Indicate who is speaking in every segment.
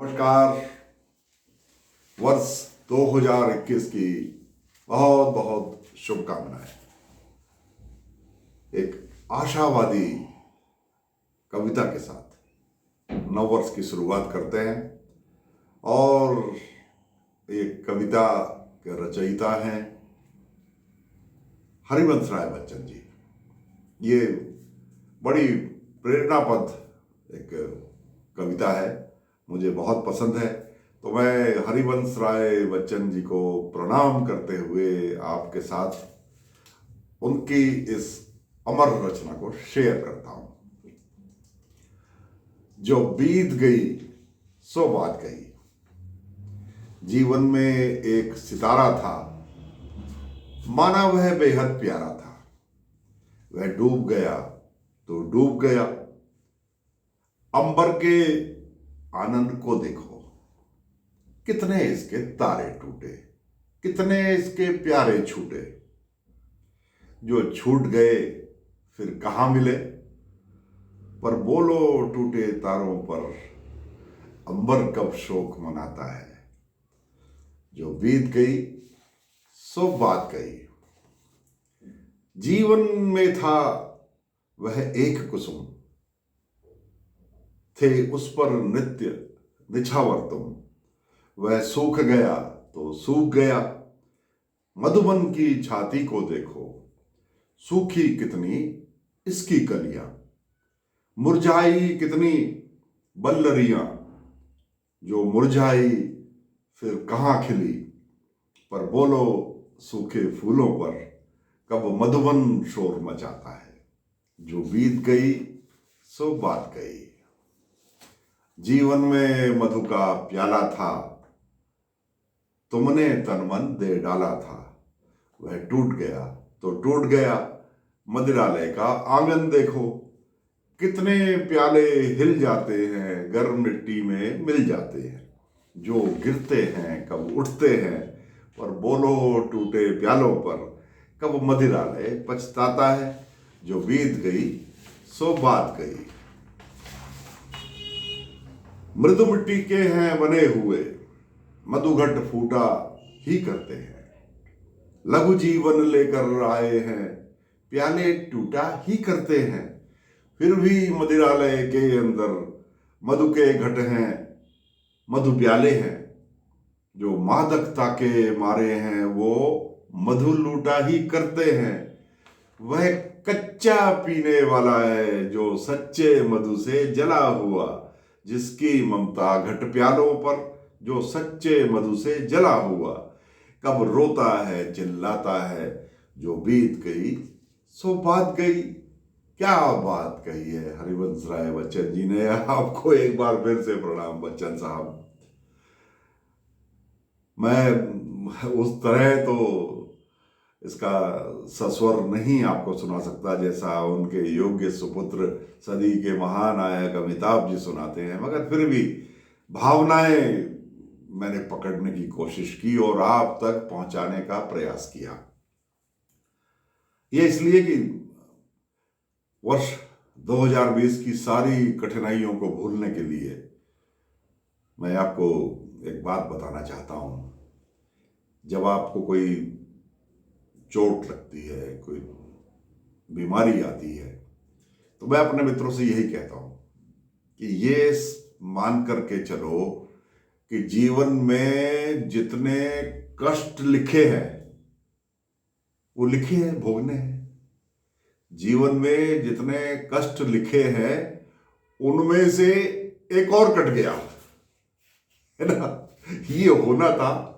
Speaker 1: नमस्कार। वर्ष 2021 की बहुत बहुत शुभकामनाएं। एक आशावादी कविता के साथ नववर्ष की शुरुआत करते हैं और एक कविता के रचयिता हैं हरिवंश राय बच्चन जी। ये बड़ी प्रेरणापद एक कविता है, मुझे बहुत पसंद है। तो मैं हरिवंश राय बच्चन जी को प्रणाम करते हुए आपके साथ उनकी इस अमर रचना को शेयर करता हूं। जो बीत गई सो बात गई। जीवन में एक सितारा था, माना वह बेहद प्यारा था। वह डूब गया तो डूब गया। अंबर के आनंद को देखो, कितने इसके तारे टूटे, कितने इसके प्यारे छूटे। जो छूट गए फिर कहां मिले, पर बोलो टूटे तारों पर अंबर कब शोक मनाता है। जो बीत गई सो बात गई। जीवन में था वह एक कुसुम, थे उस पर नित्य निछावर तुम। वह सूख गया तो सूख गया। मधुबन की छाती को देखो, सूखी कितनी इसकी कलियां। मुरझाई कितनी बल्लरियां, जो मुरझाई फिर कहां खिली। पर बोलो सूखे फूलों पर कब मधुबन शोर मचाता है। जो बीत गई सो बात गई। जीवन में मधु का प्याला था, तुमने तन मन दे डाला था। वह टूट गया तो टूट गया। मदिरालय का आंगन देखो, कितने प्याले हिल जाते हैं, गर्म मिट्टी में मिल जाते हैं। जो गिरते हैं कब उठते हैं, पर बोलो टूटे प्यालों पर कब मदिरालय पछताता है। जो बीत गई सो बात गई। मृदु मिट्टी के हैं बने हुए, मधुघट फूटा ही करते हैं। लघु जीवन लेकर आए हैं, प्याले टूटा ही करते हैं। फिर भी मदिरालय के अंदर मधु के घट हैं, मधु प्याले हैं। जो मादकता के मारे हैं वो मधु लूटा ही करते हैं। वह कच्चा पीने वाला है जो सच्चे मधु से जला हुआ, जिसकी ममता घट प्यालों पर जो सच्चे मधु से जला हुआ। कब रोता है चिल्लाता है, जो बीत गई सो बात गई। क्या बात कही है हरिवंश राय बच्चन जी ने। आपको एक बार फिर से प्रणाम बच्चन साहब। मैं उस तरह तो इसका सस्वर नहीं आपको सुना सकता जैसा उनके योग्य सुपुत्र सदी के महानायक अमिताभ जी सुनाते हैं, मगर फिर भी भावनाएं मैंने पकड़ने की कोशिश की और आप तक पहुंचाने का प्रयास किया। ये इसलिए कि वर्ष 2020 की सारी कठिनाइयों को भूलने के लिए मैं आपको एक बात बताना चाहता हूं। जब आपको कोई चोट लगती है, कोई बीमारी आती है, तो मैं अपने मित्रों से यही कहता हूं कि ये मान करके चलो कि जीवन में जितने कष्ट लिखे हैं वो लिखे हैं, भोगने हैं। जीवन में जितने कष्ट लिखे हैं उनमें से एक और कट गया, है ना। ये होना था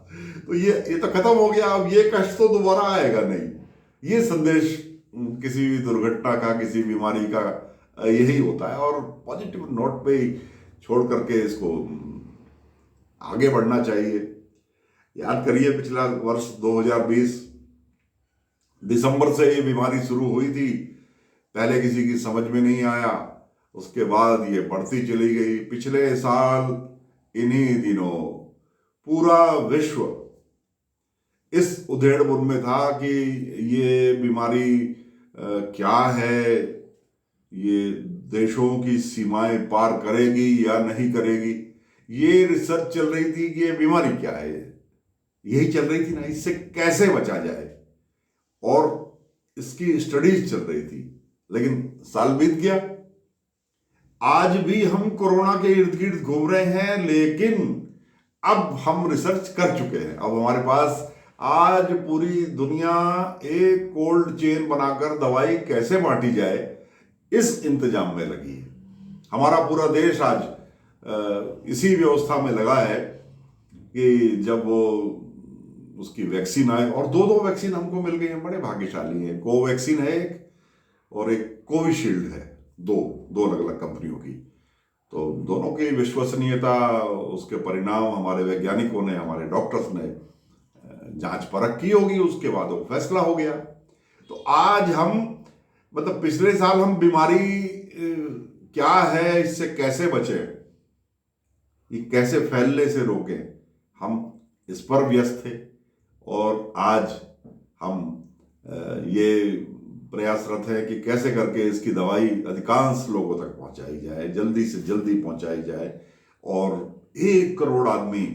Speaker 1: तो ये तो खत्म हो गया। अब ये कष्ट तो दोबारा आएगा नहीं। ये संदेश किसी भी दुर्घटना का, किसी बीमारी का यही होता है। और पॉजिटिव नोट पे ही छोड़ करके इसको आगे बढ़ना चाहिए। याद करिए पिछला वर्ष 2020 दिसंबर से ये बीमारी शुरू हुई थी। पहले किसी की समझ में नहीं आया, उसके बाद ये बढ़ती चली गई। पिछले साल इन्हीं दिनों पूरा विश्व इस उधेड़-बुन में था कि ये बीमारी क्या है, ये देशों की सीमाएं पार करेगी या नहीं करेगी। ये रिसर्च चल रही थी कि ये बीमारी क्या है, यही चल रही थी ना, इससे कैसे बचा जाए, और इसकी स्टडीज चल रही थी। लेकिन साल बीत गया, आज भी हम कोरोना के इर्द गिर्द घूम रहे हैं, लेकिन अब हम रिसर्च कर चुके हैं। अब हमारे पास आज पूरी दुनिया एक कोल्ड चेन बनाकर दवाई कैसे बांटी जाए, इस इंतजाम में लगी है। हमारा पूरा देश आज इसी व्यवस्था में लगा है कि जब वो उसकी वैक्सीन आए, और दो दो वैक्सीन हमको मिल गई हैं, बड़े भाग्यशाली हैं। कोवैक्सीन है एक, और एक कोविशील्ड है, दो दो अलग अलग कंपनियों की। तो दोनों की विश्वसनीयता, उसके परिणाम हमारे वैज्ञानिकों ने, हमारे डॉक्टर्स ने जांच परख की होगी, उसके बाद वो फैसला हो गया। तो आज हम, मतलब पिछले साल हम बीमारी क्या है, इससे कैसे बचें, ये कैसे फैलने से रोकें, हम इस पर व्यस्त थे। और आज हम ये प्रयासरत है कि कैसे करके इसकी दवाई अधिकांश लोगों तक पहुंचाई जाए, जल्दी से जल्दी पहुंचाई जाए, और 1 करोड़ आदमी,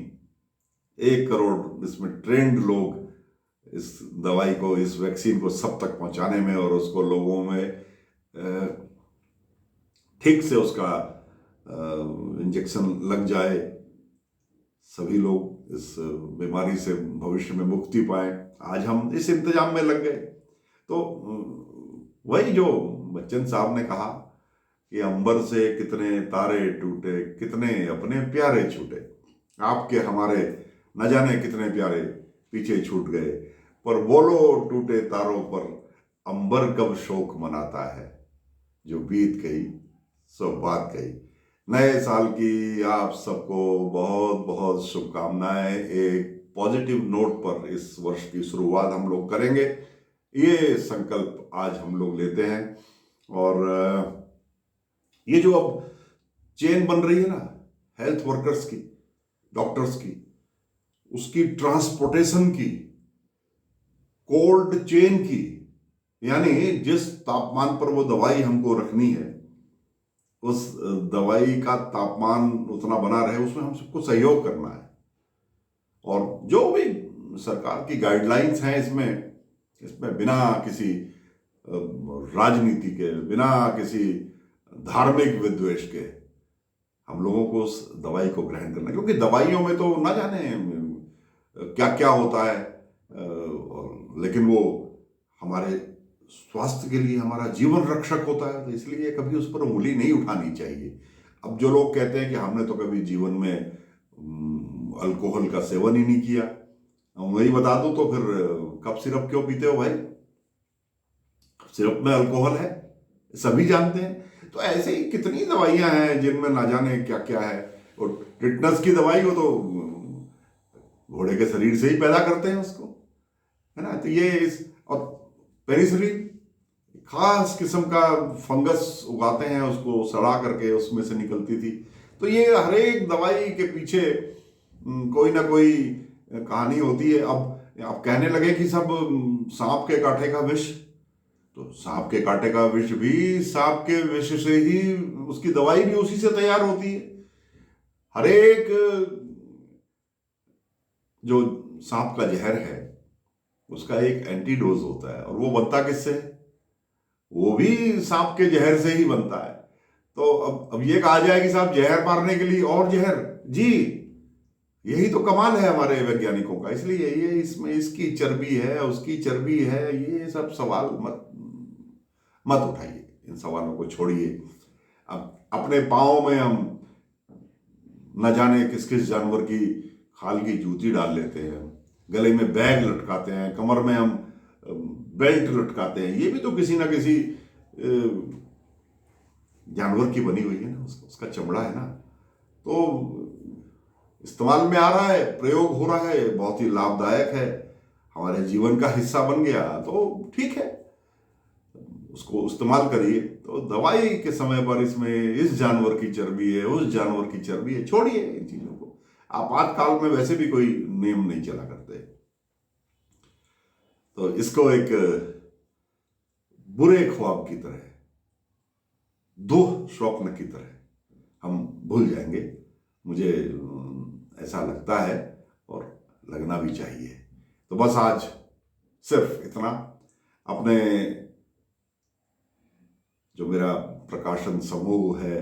Speaker 1: 1 करोड़ इसमें ट्रेंड लोग इस दवाई को, इस वैक्सीन को सब तक पहुंचाने में, और उसको लोगों में ठीक से उसका इंजेक्शन लग जाए, सभी लोग इस बीमारी से भविष्य में मुक्ति पाए। आज हम इस इंतजाम में लग गए। तो वही जो बच्चन साहब ने कहा कि अंबर से कितने तारे टूटे, कितने अपने प्यारे छूटे, आपके हमारे न जाने कितने प्यारे पीछे छूट गए, पर बोलो टूटे तारों पर अंबर कब शोक मनाता है, जो बीत गई सो बात गई। नए साल की आप सबको बहुत बहुत शुभकामनाएं। एक पॉजिटिव नोट पर इस वर्ष की शुरुआत हम लोग करेंगे, ये संकल्प आज हम लोग लेते हैं। और ये जो अब चेन बन रही है ना, हेल्थ वर्कर्स की, डॉक्टर्स की, उसकी ट्रांसपोर्टेशन की, कोल्ड चेन की, यानी जिस तापमान पर वो दवाई हमको रखनी है, उस दवाई का तापमान उतना बना रहे, उसमें हम सबको सहयोग करना है। और जो भी सरकार की गाइडलाइंस हैं, इसमें बिना किसी राजनीति के, बिना किसी धार्मिक विद्वेष के हम लोगों को उस दवाई को ग्रहण करना है। क्योंकि दवाइयों में तो ना जाने क्या क्या होता है, लेकिन वो हमारे स्वास्थ्य के लिए हमारा जीवन रक्षक होता है, तो इसलिए कभी उस पर उंगली नहीं उठानी चाहिए। अब जो लोग कहते हैं कि हमने तो कभी जीवन में अल्कोहल का सेवन ही नहीं किया, वही बता दूं तो फिर कप सिरप क्यों पीते हो भाई? सिरप में अल्कोहल है, सभी जानते हैं। तो ऐसे ही कितनी दवाइयां हैं जिनमें ना जाने क्या क्या है। और टिटनस की दवाई हो तो घोड़े के शरीर से ही पैदा करते हैं उसको, है ना। तो ये और पेनिसिलिन, खास किस्म का फंगस उगाते हैं, उसको सड़ा करके उसमें से निकलती थी। तो ये हर एक दवाई के पीछे कोई ना कोई कहानी होती है। अब कहने लगे कि सब सांप के कांटे का विष, तो सांप के कांटे का विष भी सांप के विष से ही, उसकी दवाई भी उसी से तैयार होती है। हर एक जो सांप का जहर है उसका एक एंटीडोज होता है, और वो बनता किससे? वो भी सांप के जहर से ही बनता है। तो अब ये कहा जाए कि साहब जहर मारने के लिए और जहर, जी यही तो कमाल है हमारे वैज्ञानिकों का। इसलिए ये इसमें इसकी चर्बी है, उसकी चर्बी है, ये सब सवाल मत उठाइए, इन सवालों को छोड़िए। अब अपने पाँव में हम न जाने किस किस जानवर की खाल की जूती डाल लेते हैं, गले में बैग लटकाते हैं, कमर में हम बेल्ट लटकाते हैं, ये भी तो किसी ना किसी जानवर की बनी हुई है ना, उसका चमड़ा है ना। तो इस्तेमाल में आ रहा है, प्रयोग हो रहा है, बहुत ही लाभदायक है, हमारे जीवन का हिस्सा बन गया, तो ठीक है, उसको इस्तेमाल करिए। तो दवाई के समय पर इसमें इस जानवर की चर्बी है, उस जानवर की चर्बी है, छोड़िए इन चीजों को। आपातकाल में वैसे भी कोई नियम नहीं चला करते, तो इसको एक बुरे ख्वाब की तरह, दुः स्वप्न की तरह हम भूल जाएंगे। मुझे ऐसा लगता है और लगना भी चाहिए। तो बस आज सिर्फ इतना। अपने जो मेरा प्रकाशन समूह है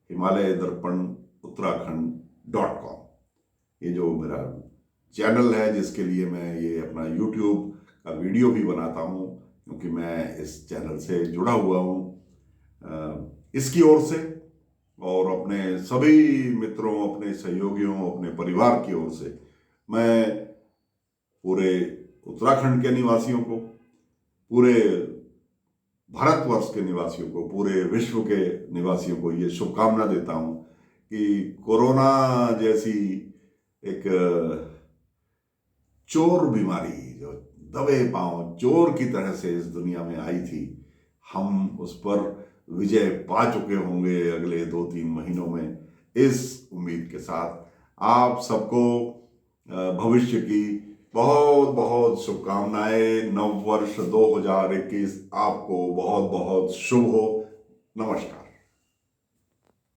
Speaker 1: हिमालय दर्पण उत्तराखंड.com, ये जो मेरा चैनल है जिसके लिए मैं ये अपना YouTube का वीडियो भी बनाता हूँ, क्योंकि मैं इस चैनल से जुड़ा हुआ हूँ, इसकी ओर से और अपने सभी मित्रों, अपने सहयोगियों, अपने परिवार की ओर से मैं पूरे उत्तराखंड के निवासियों को, पूरे भारतवर्ष के निवासियों को, पूरे विश्व के निवासियों को ये शुभकामना देता हूँ कि कोरोना जैसी एक चोर बीमारी जो दबे पांव चोर की तरह से इस दुनिया में आई थी, हम उस पर विजय पा चुके होंगे अगले 2-3 महीनों में, इस उम्मीद के साथ आप सबको भविष्य की बहुत बहुत शुभकामनाएं। नव वर्ष 2021 आपको बहुत बहुत शुभ हो। नमस्कार।